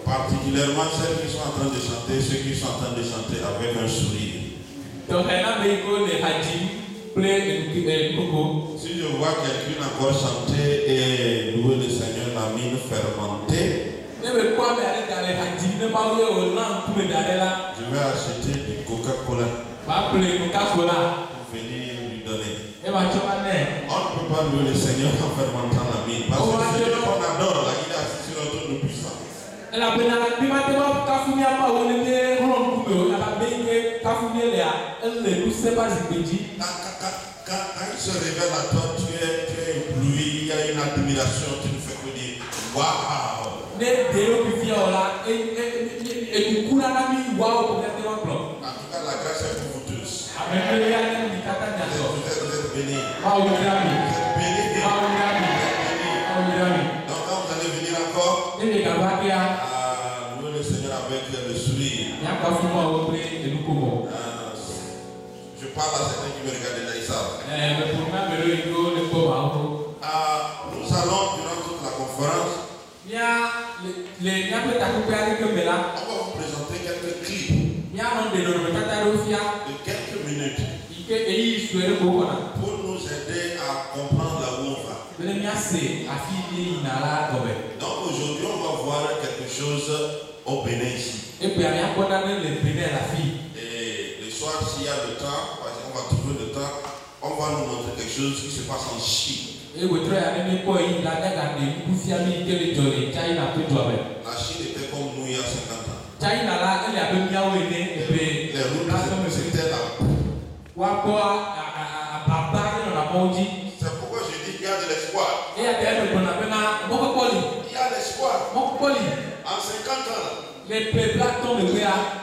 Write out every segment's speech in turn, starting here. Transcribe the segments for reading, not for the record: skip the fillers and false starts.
Particulièrement celles qui sont en train de chanter, ceux qui sont en train de chanter avec un sourire. Si je vois quelqu'un encore chanter et louer le Seigneur la mine fermentée, je vais acheter du Coca-Cola pour venir lui donner. On ne peut pas louer le Seigneur en fermentant la mine. Parce que le Seigneur qu'on adore, là, il est assis sur un trône de puissance. Quand il se révèle à toi, tu es ébloui, il y a une admiration, tu ne fais que dire waouh. En tout cas, la grâce est pour vous tous. Vous êtes bénis. Vous êtes bénis. Donc quand vous allez venir encore, louer le Seigneur avec le sourire. Je parle à certains qui me regardent là, ils savent. Nous allons, durant toute la conférence, on va vous présenter quelques clips de quelques minutes pour nous aider à comprendre là où on va. Donc aujourd'hui, on va voir quelque chose au Bénin ici. Et le soir, s'il y a le temps, parce qu'on va trouver le temps, on va nous montrer quelque chose qui se passe en Chine. La Chine était comme nous il y a 50 ans. Les routes c'était là. C'est pourquoi je dis qu'il y a de l'espoir. Il y a l'espoir. En 50 ans,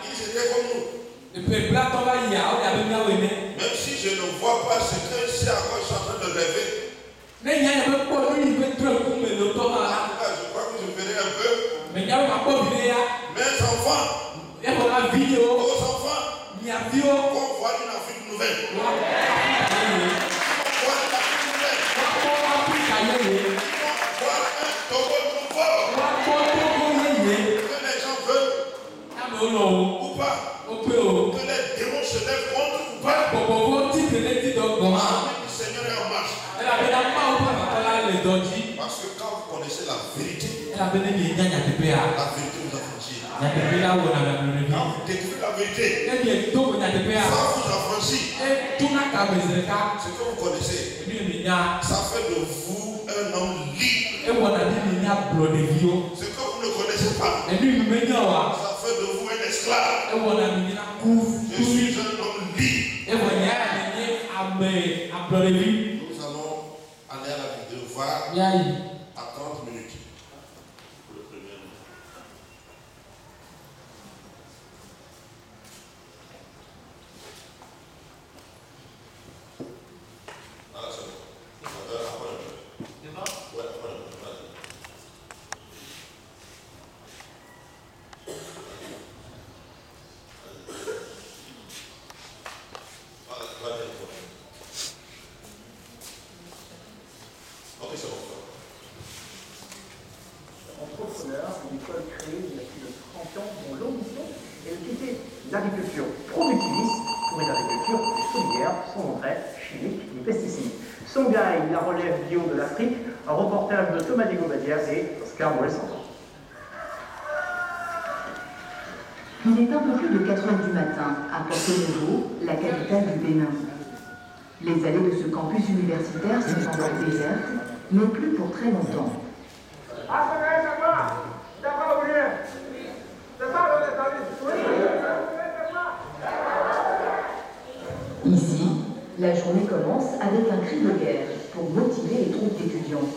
ils étaient comme nous. Même si je ne vois pas ce que c'est à quoi je suis en train de rêver. Je crois que je ferai un peu. Mes enfants, vos enfants, qu'on voit une Afrique nouvelle. Que les gens veulent ou pas, que les démons se lèvent contre ou pas. Le Seigneur est en marche. Parce que quand vous connaissez la vérité, la vérité vous affranchit. Quand vous découvrez la vérité, ça vous affranchit. Ce que vous connaissez, ça fait de vous un homme libre. Ce que vous ne connaissez pas, ça fait de vous un esclave. Je suis un homme libre. Nous allons aller à la vidéo voir à 30 minutes. Pour le premier mot. Ah, c'est bon. Entrepreneur, une école créée il y a plus de 30 ans dont l'ambition est de quitter l'agriculture productiviste pour une agriculture plus solidaire, sans engrais chimiques ni pesticides. Songhai, la relève bio de l'Afrique, un reportage de Thomas Digobadia et Oscar Moël-Santon. Il est un peu plus de 4 h du matin à Porto Novo, la capitale du Bénin. Les allées de ce campus universitaire sont encore désertes, mais plus pour très longtemps. Ici, la journée commence avec un cri de guerre pour motiver les troupes d'étudiants.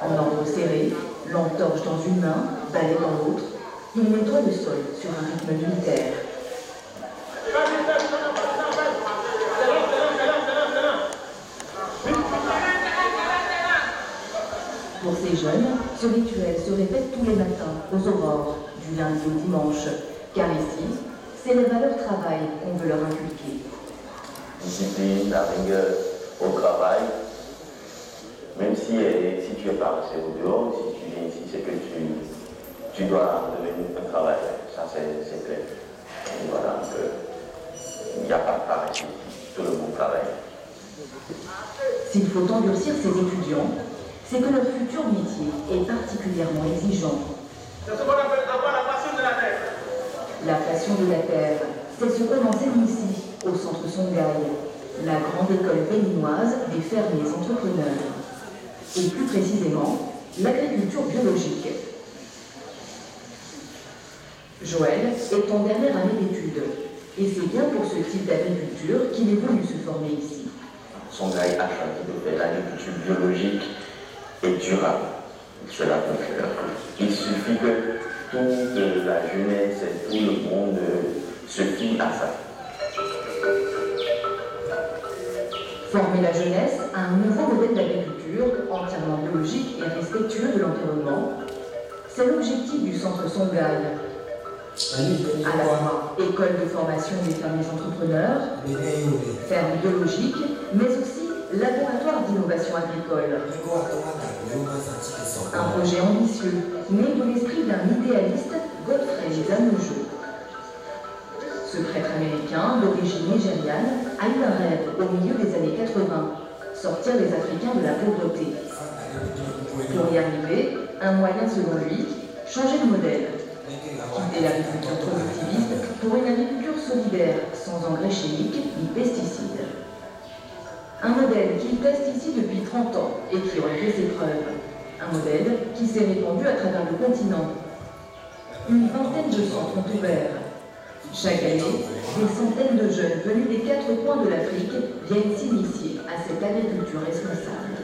En ordre serré, lampe torche dans une main, balai dans l'autre, il nettoie le sol sur un rythme militaire. Pour ces jeunes, ce rituel se répète tous les matins, aux aurores, du lundi au dimanche, car ici, c'est les valeurs travail qu'on veut leur inculquer. Discipline, la rigueur au travail, même si elle est tu es pas resté au dehors, si tu viens ici, c'est que tu dois devenir un travailleur. Ça, c'est clair. Et voilà, il n'y a pas de paresse, tout le monde travaille. S'il faut endurcir ces étudiants, c'est que leur futur métier est particulièrement exigeant. C'est ce qu'on appelle d'abord la passion de la terre. La passion de la terre, c'est ce qu'on enseigne ici, au centre Songhai, la grande école béninoise des fermiers entrepreneurs. Et plus précisément, l'agriculture biologique. Joël est en dernière année d'études, et c'est bien pour ce type d'agriculture qu'il est venu se former ici. Songhai a choisi de faire l'agriculture biologique et durable. Cela peut faire. Il suffit que toute la jeunesse et tout le monde se fie à ça. Former la jeunesse à un nouveau modèle d'agriculture entièrement biologique et respectueux de l'environnement, c'est l'objectif du centre Songhai. À la fois école de formation des fermiers entrepreneurs, ferme biologique, mais aussi laboratoire d'innovation agricole. Un projet ambitieux, né de l'esprit d'un idéaliste, Godfrey Zamujo. Ce prêtre américain, d'origine nigériane, a eu un rêve au milieu des années 80, sortir les Africains de la pauvreté. Pour y arriver, un moyen selon lui, changer de modèle. Quitter l'agriculture productiviste pour une agriculture solidaire, sans engrais chimiques ni pesticides. Un modèle qu'il teste ici depuis 30 ans et qui aurait fait ses preuves. Un modèle qui s'est répandu à travers le continent. Une vingtaine de centres ont ouvert. Chaque année, des centaines de jeunes venus des 4 coins de l'Afrique viennent s'initier à cette agriculture responsable.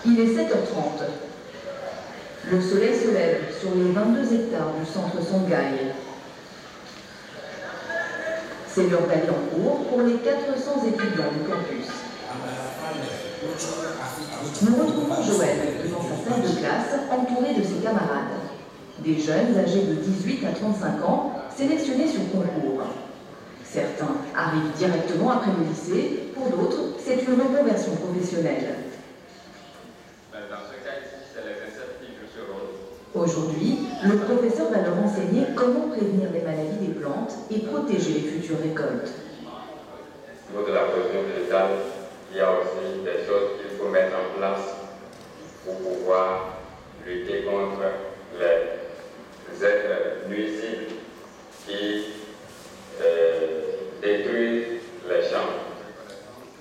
Il est 7h30. Le soleil se lève sur les 22 hectares du centre Songhai. C'est l'heure d'aller en cours pour les 400 étudiants du campus. Nous retrouvons Joël devant sa salle de classe entouré de ses camarades. Des jeunes âgés de 18 à 35 ans sélectionnés sur concours. Certains arrivent directement après le lycée, pour d'autres, c'est une reconversion professionnelle. Aujourd'hui, le professeur va leur enseigner comment prévenir les maladies des plantes et protéger les futures récoltes. Au niveau de la cohésion végétale, il y a aussi des choses qu'il faut mettre en place pour pouvoir lutter contre les êtres nuisibles qui détruisent les champs.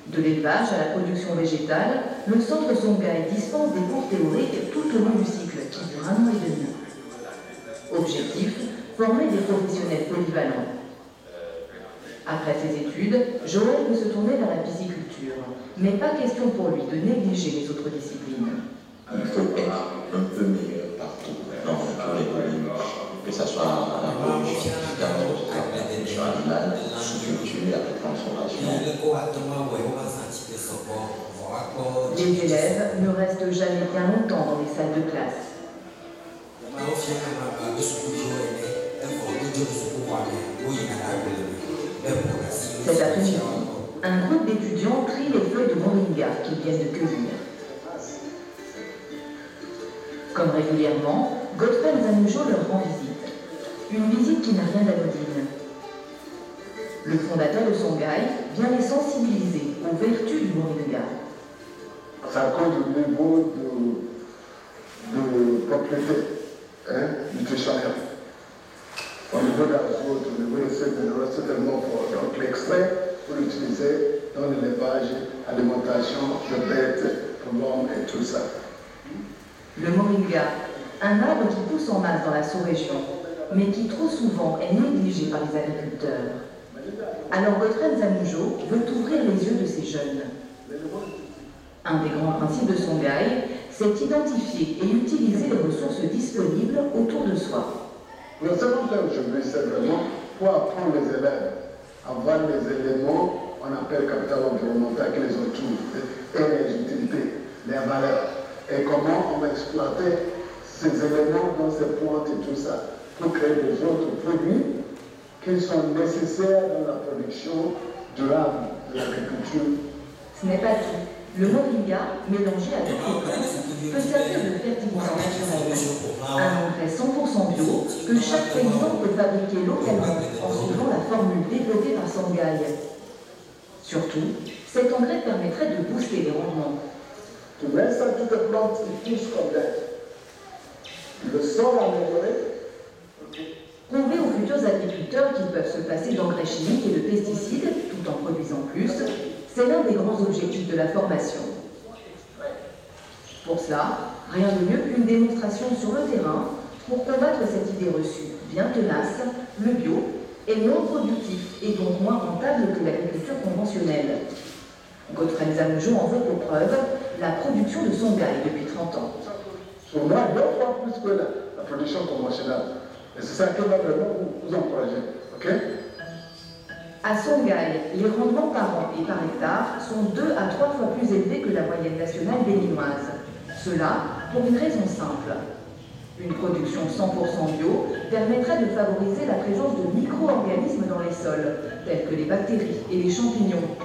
De l'élevage à la production végétale, le centre Songhai dispense des cours théoriques tout au long du cycle, qui dure 1 an et demi. Objectif, former des professionnels polyvalents. Après ses études, Joël veut se tourner vers la pisciculture, mais pas question pour lui de négliger les autres disciplines. Il faut être un peu meilleur partout, dans tous les domaines, que ce soit la biologie, la production animale, sous-culture, la transformation. Les élèves ne restent jamais bien longtemps dans les salles de classe. Cet après-midi, un groupe d'étudiants trie les feuilles de moringa qu'ils viennent de cueillir. Comme régulièrement, Godfrey Zamujo leur rend visite. Une visite qui n'a rien d'anodine. Le fondateur de Songhai vient les sensibiliser aux vertus du moringa. Ça cause au niveau de propriété nutritionnelle. Au niveau d'azote, au niveau de ces minéraux, c'est tellement fort. Donc l'extrait, pour l'utiliser dans l'élevage, alimentation de bêtes, pour l'homme et tout ça. Le moringa, un arbre qui pousse en masse dans la sous-région, mais qui trop souvent est négligé par les agriculteurs. Alors Godfrey Zamujo veut ouvrir les yeux de ces jeunes. Un des grands principes de Songhai, c'est identifier et utiliser les ressources disponibles autour de soi. Le second thème aujourd'hui, c'est vraiment pour apprendre les élèves à voir les éléments qu'on appelle capital environnemental qui les entourent, et les utilités, les valeurs, et comment on va exploiter ces éléments dans ces plantes et tout ça, pour créer des autres produits qui sont nécessaires dans la production durable de l'agriculture. Ce n'est pas tout. Le moringa, mélangé avec les plantes, peut servir de fertilisant naturel. Un engrais 100% bio que chaque paysan peut fabriquer localement en suivant la formule développée par Songhai. Surtout, cet engrais permettrait de booster les rendements. Tu mets ça sur tes plantes, ils poussent comme l'air. Le sol amélioré. Prouver aux futurs agriculteurs qu'ils peuvent se passer d'engrais chimiques et de pesticides tout en produisant plus, c'est l'un des grands objectifs de la formation. Pour cela, rien de mieux qu'une démonstration sur le terrain pour combattre cette idée reçue bien tenace, le bio est moins productif et donc moins rentable que l'agriculture conventionnelle. Godfrey Nzamoujo en veut pour preuve la production de Songhai depuis 30 ans. On a 2 fois plus que la production conventionnelle. Et c'est ça qui va vraiment vous encourager. OK? À Songhai, les rendements par an et par hectare sont 2 à 3 fois plus élevés que la moyenne nationale béninoise. Cela pour une raison simple. Une production 100% bio permettrait de favoriser la présence de micro-organismes dans les sols, tels que les bactéries et les champignons.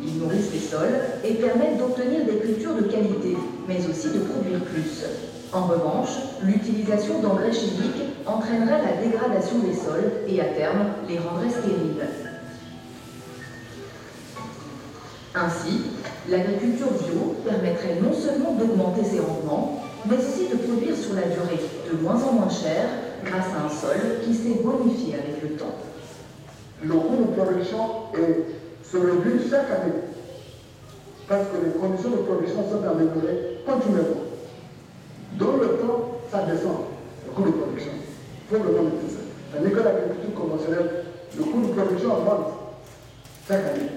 Ils nourrissent les sols et permettent d'obtenir des cultures de qualité, mais aussi de produire plus. En revanche, l'utilisation d'engrais chimiques entraînerait la dégradation des sols et, à terme, les rendrait stériles. Ainsi, l'agriculture bio permettrait non seulement d'augmenter ses rendements, mais aussi de produire sur la durée de moins en moins cher grâce à un sol qui s'est bonifié avec le temps. Le coût de production se réduit chaque année parce que les conditions de production sont améliorées continuellement. Dans le temps, ça descend, le coût de production. Il faut le monétiser. Tandis que l'agriculture conventionnelle, le coût de production augmente chaque année.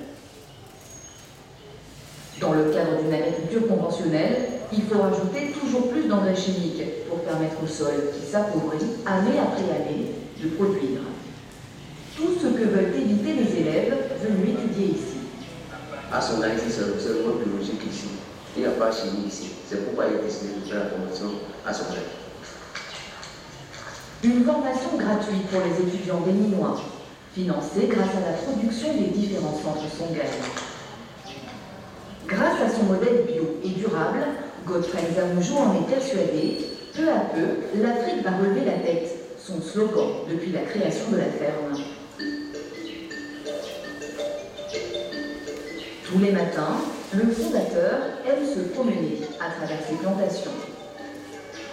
Dans le cadre d'une agriculture conventionnelle, il faut rajouter toujours plus d'engrais chimiques pour permettre au sol qui s'appauvrit, année après année, de produire. Tout ce que veulent éviter les élèves venus étudier ici. À son avis, c'est le mode biologique ici. Il n'y a pas de chimie ici. C'est pourquoi il a décidé de faire la formation à son avis. Une formation gratuite pour les étudiants béninois, financée grâce à la production des différents centres Songhai. Grâce à son modèle bio et durable, Godfrey Nzamoujo en est persuadé, peu à peu, l'Afrique va relever la tête, son slogan depuis la création de la ferme. Tous les matins, le fondateur aime se promener à travers ses plantations.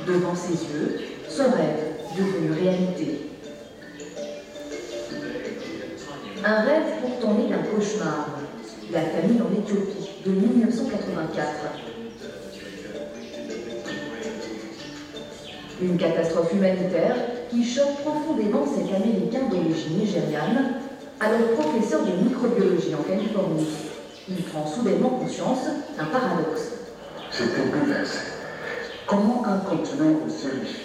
Devant ses yeux, son rêve devenu réalité. Un rêve pourtant né d'un cauchemar, la famine en Éthiopie de 1984. Une catastrophe humanitaire qui choque profondément cet Américain d'origine nigériane, alors professeur de microbiologie en Californie. Il prend soudainement conscience d'un paradoxe. J'étais bouleversé. Comment un continent aussi riche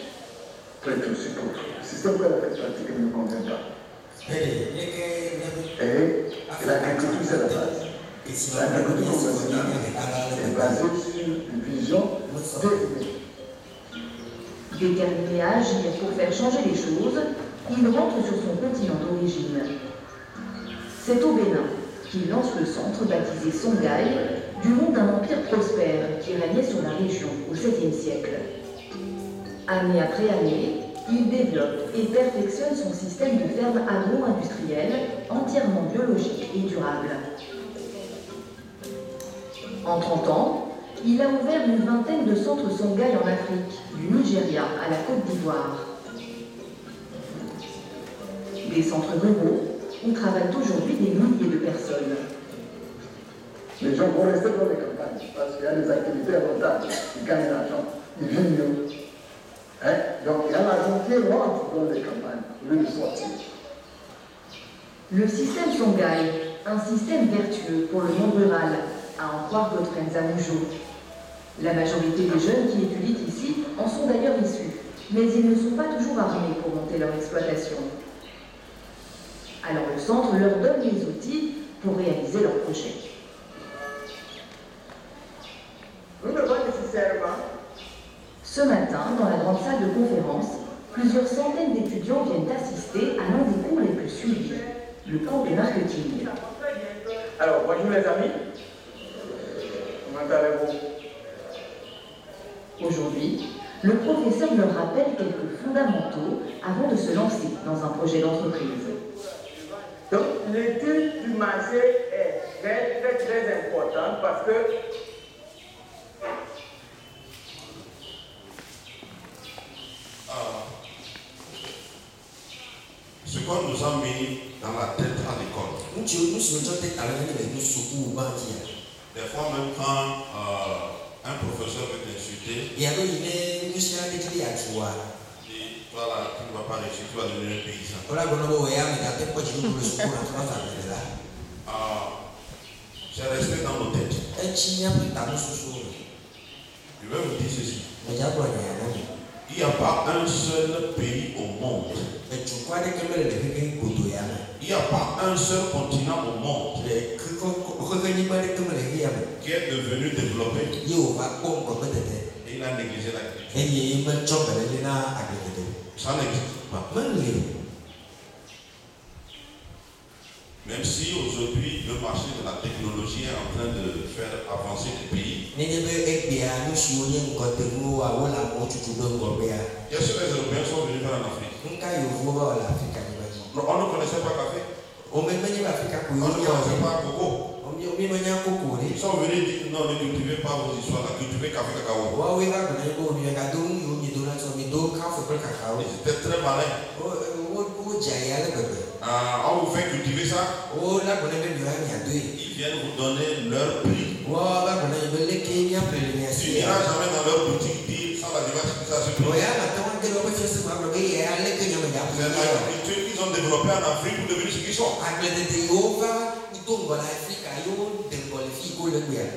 peut être aussi pauvre? Le système que la fait pratiquer ne me convient pas. Et l'agriculture, c'est la base. L'agriculture conventionnelle est basée sur une vision déterminée. Déterminé à agir pour faire changer les choses, il rentre sur son continent d'origine. C'est au Bénin qu'il lance le centre baptisé Songhai, du nom d'un empire prospère qui régnait sur la région au XVIIe siècle. Année après année, il développe et perfectionne son système de ferme agro-industrielle entièrement biologique et durable. En 30 ans, il a ouvert une vingtaine de centres Songhai en Afrique, du Nigeria à la Côte d'Ivoire. Des centres ruraux où travaillent aujourd'hui des milliers de personnes. Les gens vont rester dans les campagnes parce qu'il y a des activités rentables, ils gagnent l'argent, ils vivent mieux. Hein? Donc il y a l'argent qui rentre dans les campagnes, au lieu de sortir. Le système Songhai, un système vertueux pour le monde rural, à en croire Godfrey Nzamoujo. La majorité des jeunes qui étudient ici en sont d'ailleurs issus, mais ils ne sont pas toujours armés pour monter leur exploitation. Alors le centre leur donne les outils pour réaliser leur projet. Nous devons nécessairement Ce matin, dans la grande salle de conférence, Plusieurs centaines d'étudiants viennent assister à l'un des cours les plus suivis, le cours de marketing. Alors, bonjour les amis. Comment allez-vous? Aujourd'hui, le professeur leur rappelle quelques fondamentaux avant de se lancer dans un projet d'entreprise. Donc, l'étude du marché est très importante parce que ce qu'on nous a mis dans la tête à l'école. Des fois même quand un professeur veut t'insulter, il dit toi là, tu ne vas pas réussir, tu vas devenir un paysan. C'est resté dans nos têtes. Je vais vous dire ceci. Il n'y a pas un seul pays au monde. Il n'y a pas un seul continent au monde qui est devenu développé et il a négligé l'agriculture. Ça n'existe pas. Même si aujourd'hui le marché de la technologie est en train de faire avancer les pays. Bien sûr, les Européens sont venus faire en Afrique. On ne connaissait pas café. On ne connaissait pas coco. Ils sont venus dire non, ne cultivez pas vos histoires, cultivez café cacao. C'était très malin. On vous fait cultiver ça. Ils viennent vous donner leur prix. Tu n'iras jamais dans leur boutique dire sans la diversification. C'est l'agriculture qu'ils ont développée en Afrique pour devenir ce qu'ils sont.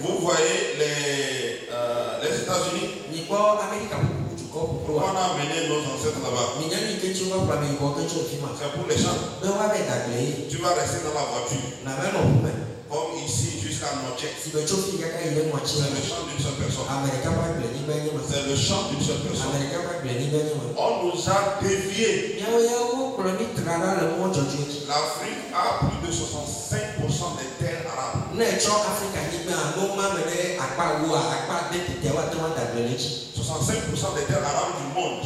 Vous voyez les États-Unis. On a amené nos ancêtres là-bas. C'est pour les champs. Tu vas rester dans la voiture. Comme ici jusqu'à Noche. C'est le champ d'une seule personne. C'est le champ d'une seule personne. On nous a déviés. L'Afrique a plus de 65% des terres arabes. 65% des terres arabes du monde.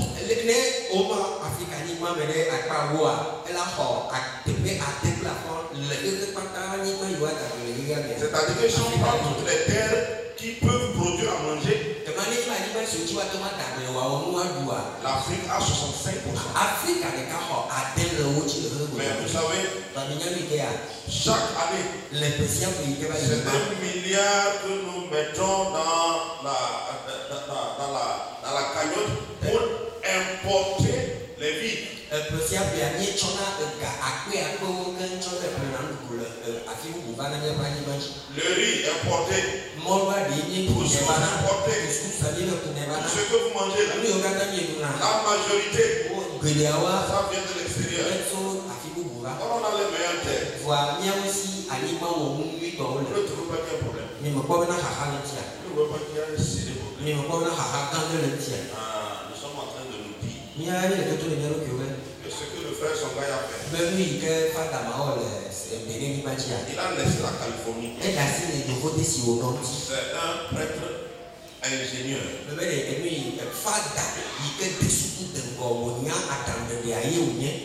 C'est-à-dire que si on prend toutes les terres qui peuvent produire à manger, l'Afrique a 65%. Mais vous savez, chaque année, c'est 1 milliard que nous mettons dans la cagnotte pour importer les vides. Le riz importé, tout ce que vous importez, tout ce que vous mangez là, la majorité, ça vient de l'extérieur. On a les meilleures terres. Ne trouve pas qu'il y a un problème. Ne veut pas qu'il y ait un série de problèmes. Nous sommes en train de nous dire que ce que le frère Songhai a fait, il a laissé la Californie. C'est un prêtre ingénieur.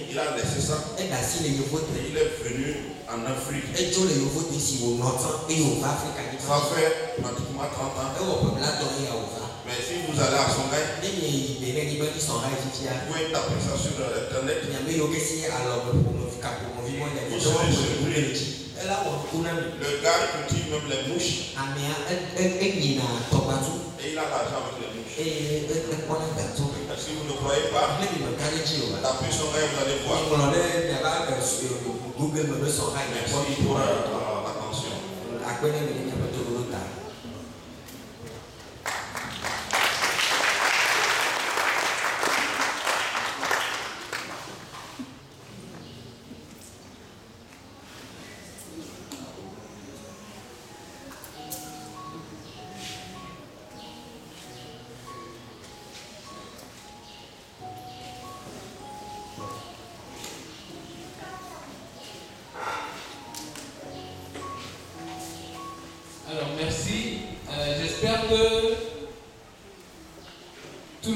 Il a laissé ça. Il est venu en Afrique. Ça fait pratiquement 30 ans. Mais si vous allez à Songhai, vous pouvez taper ça sur internet. Vous serez surpris. Le gars cultive même les mouches. Et il a l'argent avec les mouches. Si vous ne croyez pas, tapez Songhai, vous allez voir. Merci pour l'attention.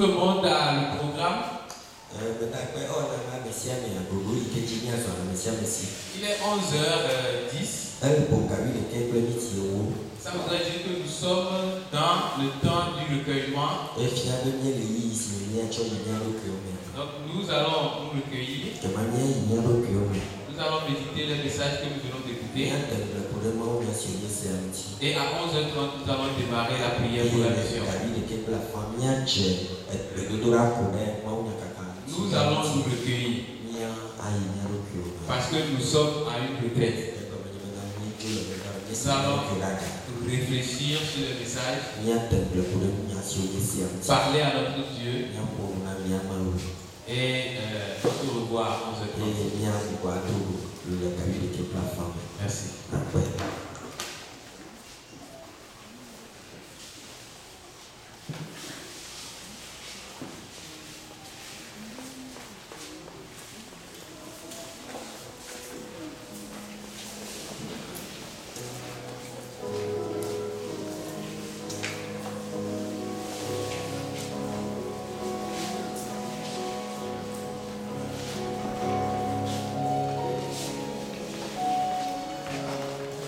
le monde a le programme. Il est 11h10. Ça voudrait dire que nous sommes dans le temps du recueillement. Donc nous allons nous recueillir. Nous allons méditer les messages que nous venons d'écouter. Et à 11h30, nous allons démarrer la prière pour la mission. Nous allons nous recueillir. Parce que nous sommes à une retraite. Nous allons réfléchir sur le message. Parler à notre Dieu. Et on se revoit à 11h30. Merci.